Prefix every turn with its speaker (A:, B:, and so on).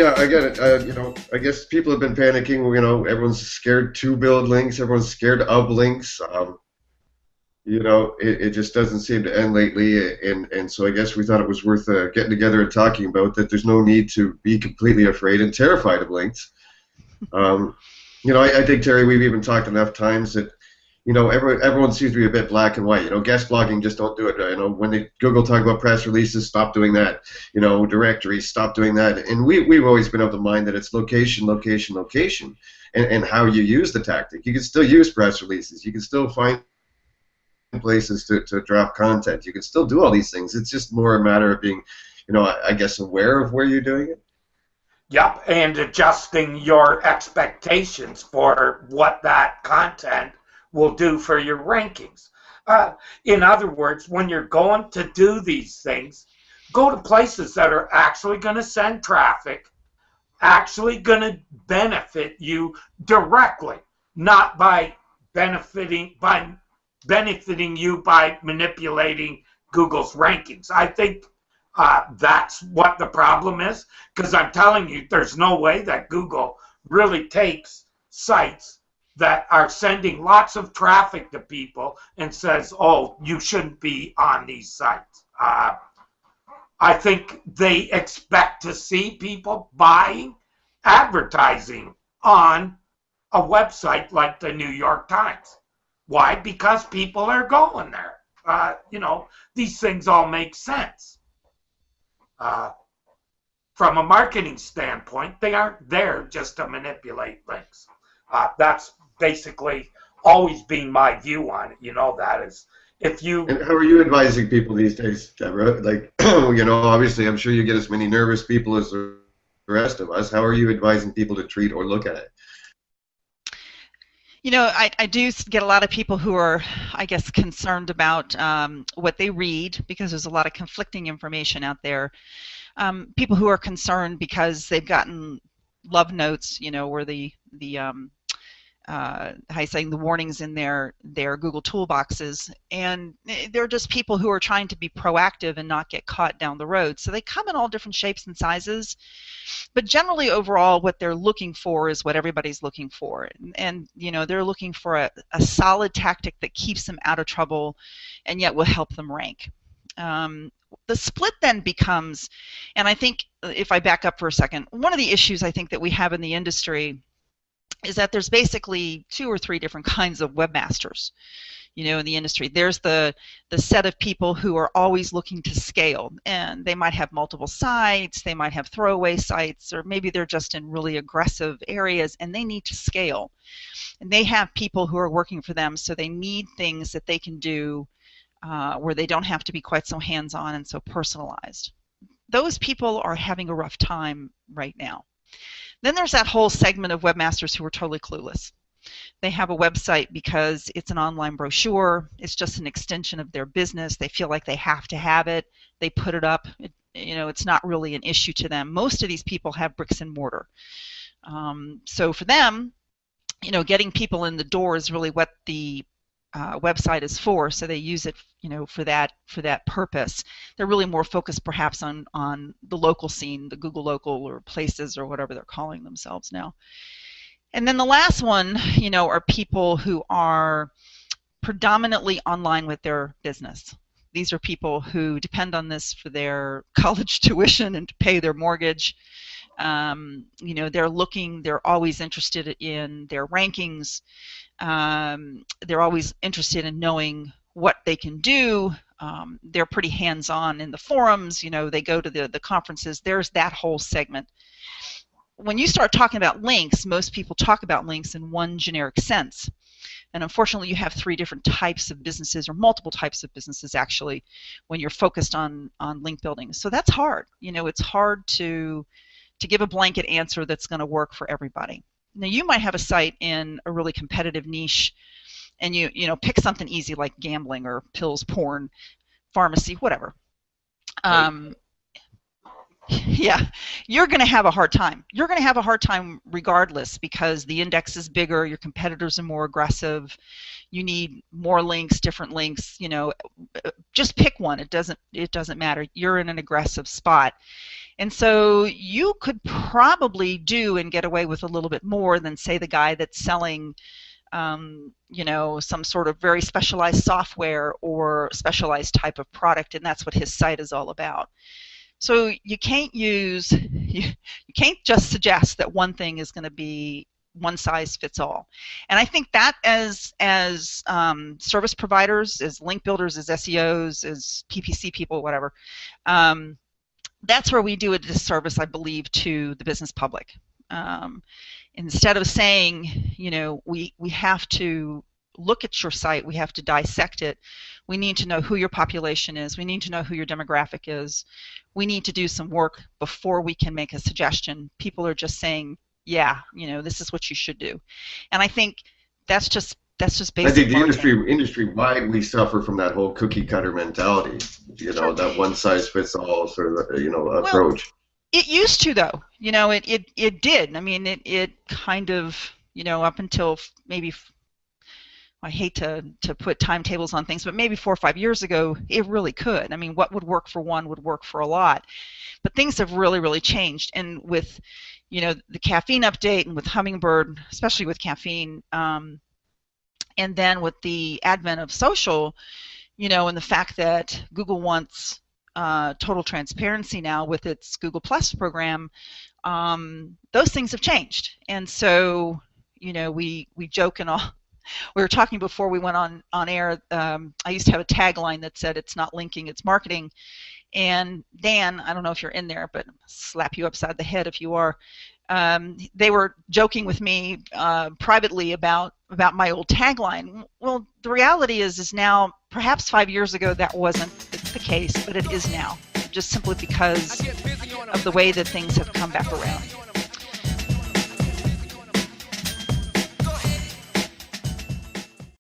A: yeah, I get it. I guess people have been panicking. Everyone's scared to build links. Everyone's scared of links. It just doesn't seem to end lately, and so I guess we thought it was worth getting together and talking about that. There's no need to be completely afraid and terrified of links. I think, Terry, we've even talked enough times that everyone seems to be a bit black and white. Guest blogging, just don't do it. When Google talk about press releases, stop doing that. Directories, stop doing that. And we've always been of the mind that it's location, location, location, and how you use the tactic. You can still use press releases. You can still find places to drop content. You can still do all these things. It's just more a matter of being, I guess, aware of where you're doing it.
B: Yep, and adjusting your expectations for what that content will do for your rankings. In other words, when you're going to do these things, go to places that are actually going to send traffic, actually going to benefit you directly, not by benefiting you by manipulating Google's rankings. I think that's what the problem is, because I'm telling you, there's no way that Google really takes sites that are sending lots of traffic to people and says, oh, you shouldn't be on these sites. I think they expect to see people buying advertising on a website like the New York Times. Why? Because people are going there. These things all make sense. From a marketing standpoint, they aren't there just to manipulate links. That's basically always been my view on it. That is, if you...
A: And how are you advising people these days, Deborah? Obviously, I'm sure you get as many nervous people as the rest of us. How are you advising people to treat or look at it?
C: I do get a lot of people who are, I guess, concerned about what they read, because there's a lot of conflicting information out there. People who are concerned because they've gotten love notes, where the the warnings in their Google toolboxes, and they're just people who are trying to be proactive and not get caught down the road. So they come in all different shapes and sizes, but generally overall what they're looking for is what everybody's looking for, and they're looking for a solid tactic that keeps them out of trouble and yet will help them rank. The split then becomes, and I think if I back up for a second, one of the issues I think that we have in the industry is that there's basically 2 or 3 different kinds of webmasters, in the industry. There's the set of people who are always looking to scale, and they might have multiple sites, they might have throwaway sites, or maybe they're just in really aggressive areas and they need to scale. And they have people who are working for them, so they need things that they can do where they don't have to be quite so hands-on and so personalized. Those people are having a rough time right now. Then there's that whole segment of webmasters who are totally clueless. They have a website because it's an online brochure. It's just an extension of their business. They feel like they have to have it. They put it up. It's not really an issue to them. Most of these people have bricks and mortar. So for them, getting people in the door is really what the website is for, so they use it for that purpose. They're really more focused perhaps on the local scene, the Google local or places or whatever they're calling themselves now. And then the last one are people who are predominantly online with their business. These are people who depend on this for their college tuition and to pay their mortgage. They're always interested in their rankings. They're always interested in knowing what they can do. They're pretty hands-on in the forums. They go to the conferences. There's that whole segment. When you start talking about links, most people talk about links in one generic sense. And unfortunately, you have 3 different types of businesses, or multiple types of businesses actually, when you're focused on link building. So that's hard. It's hard to give a blanket answer that's going to work for everybody. Now, you might have a site in a really competitive niche, and you pick something easy like gambling or pills, porn, pharmacy, whatever. Yeah, you're going to have a hard time. You're going to have a hard time regardless, because the index is bigger, your competitors are more aggressive, you need more links, different links. Just pick one. It doesn't matter. You're in an aggressive spot. And so you could probably do and get away with a little bit more than, say, the guy that's selling some sort of very specialized software or specialized type of product, and that's what his site is all about. So you can't just suggest that one thing is going to be one size fits all. And I think that as service providers, as link builders, as SEOs, as PPC people, whatever, that's where we do a disservice, I believe, to the business public. Instead of saying, we have to look at your site, we have to dissect it, we need to know who your population is, we need to know who your demographic is, we need to do some work before we can make a suggestion. People are just saying, yeah, this is what you should do. And I think that's just basic.
A: I think the industry-wide, we suffer from that whole cookie-cutter mentality,
C: Sure.
A: that one-size-fits-all sort of approach.
C: It used to, though. It did. I mean, it kind of, up until maybe, I hate to put timetables on things, but maybe 4 or 5 years ago, it really could. I mean, what would work for one would work for a lot. But things have really, really changed. And with, the caffeine update, and with Hummingbird, especially with caffeine, and then with the advent of social, and the fact that Google wants total transparency now with its Google Plus program, those things have changed. And so, we joke and all. We were talking before we went on air. I used to have a tagline that said, "It's not linking, it's marketing." And Dan, I don't know if you're in there, but I'll slap you upside the head if you are. They were joking with me privately about my old tagline. Well, the reality is now, perhaps 5 years ago that wasn't the case, but it is now, just simply because of the way that things have come back around.